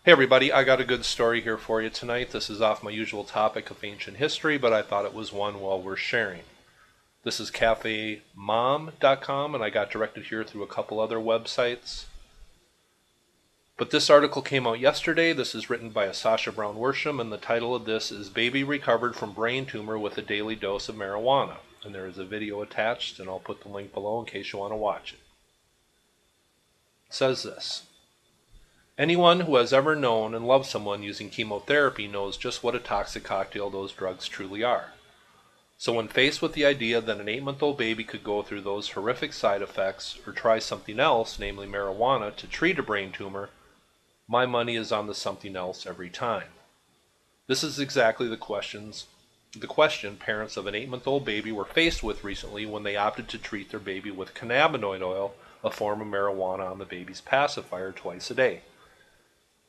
Hey everybody, I got a good story here for you tonight. This is off my usual topic of ancient history, but I thought it was one well worth sharing. This is cafemom.com, and I got directed here through a couple other websites. But this article came out yesterday. This is written by a Sasha Brown Worsham, and the title of this is Baby Recovered from Brain Tumor with a Daily Dose of Marijuana. And there is a video attached, and I'll put the link below in case you want to watch it. It says this. Anyone who has ever known and loved someone using chemotherapy knows just what a toxic cocktail those drugs truly are. So when faced with the idea that an 8-month-old baby could go through those horrific side effects or try something else, namely marijuana, to treat a brain tumor, my money is on the something else every time. This is exactly the question parents of an 8-month-old baby were faced with recently when they opted to treat their baby with cannabinoid oil, a form of marijuana, on the baby's pacifier twice a day.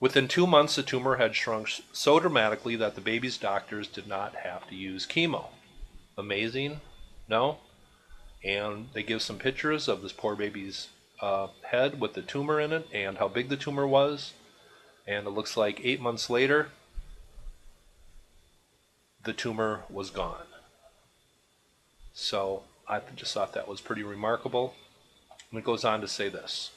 Within 2 months, the tumor had shrunk so dramatically that the baby's doctors did not have to use chemo. Amazing? No? And they give some pictures of this poor baby's head with the tumor in it and how big the tumor was. And it looks like 8 months later, the tumor was gone. So I just thought that was pretty remarkable. And it goes on to say this.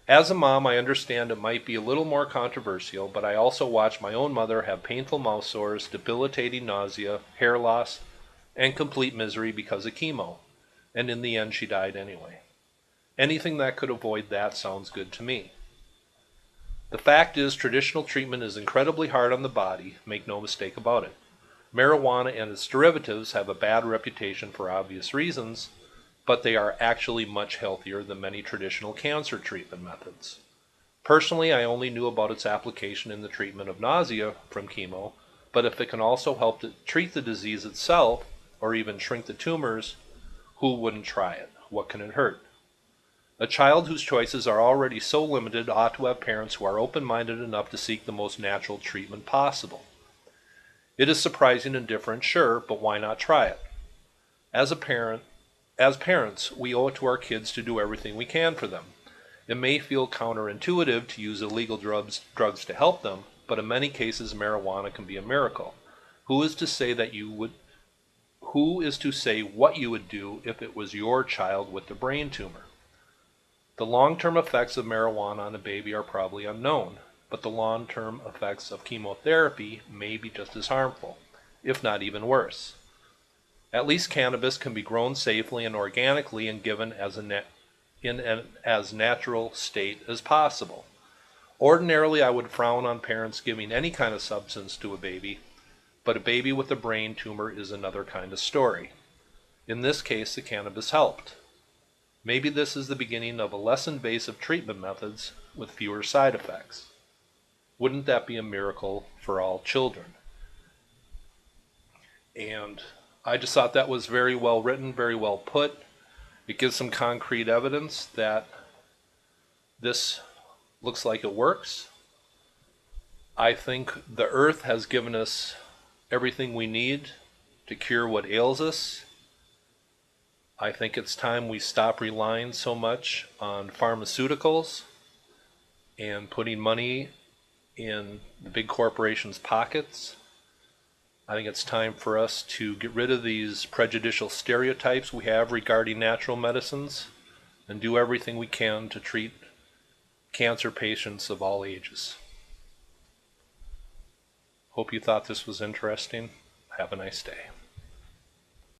As a mom, I understand it might be a little more controversial, but I also watched my own mother have painful mouth sores, debilitating nausea, hair loss, and complete misery because of chemo. And in the end, she died anyway. Anything that could avoid that sounds good to me. The fact is, traditional treatment is incredibly hard on the body, make no mistake about it. Marijuana and its derivatives have a bad reputation for obvious reasons, but they are actually much healthier than many traditional cancer treatment methods. Personally, I only knew about its application in the treatment of nausea from chemo, but if it can also help to treat the disease itself, or even shrink the tumors, who wouldn't try it? What can it hurt? A child whose choices are already so limited ought to have parents who are open-minded enough to seek the most natural treatment possible. It is surprising and different, sure, but why not try it? As parents, we owe it to our kids to do everything we can for them. It may feel counterintuitive to use illegal drugs to help them, but in many cases marijuana can be a miracle. Who is to say what you would do if it was your child with the brain tumor? The long-term effects of marijuana on a baby are probably unknown, but the long-term effects of chemotherapy may be just as harmful, if not even worse. At least cannabis can be grown safely and organically and given in an as natural state as possible. Ordinarily, I would frown on parents giving any kind of substance to a baby, but a baby with a brain tumor is another kind of story. In this case, the cannabis helped. Maybe this is the beginning of a less invasive treatment methods with fewer side effects. Wouldn't that be a miracle for all children? And I just thought that was very well written, very well put. It gives some concrete evidence that this looks like it works. I think the earth has given us everything we need to cure what ails us. I think it's time we stop relying so much on pharmaceuticals and putting money in the big corporations' pockets. I think it's time for us to get rid of these prejudicial stereotypes we have regarding natural medicines and do everything we can to treat cancer patients of all ages. Hope you thought this was interesting. Have a nice day.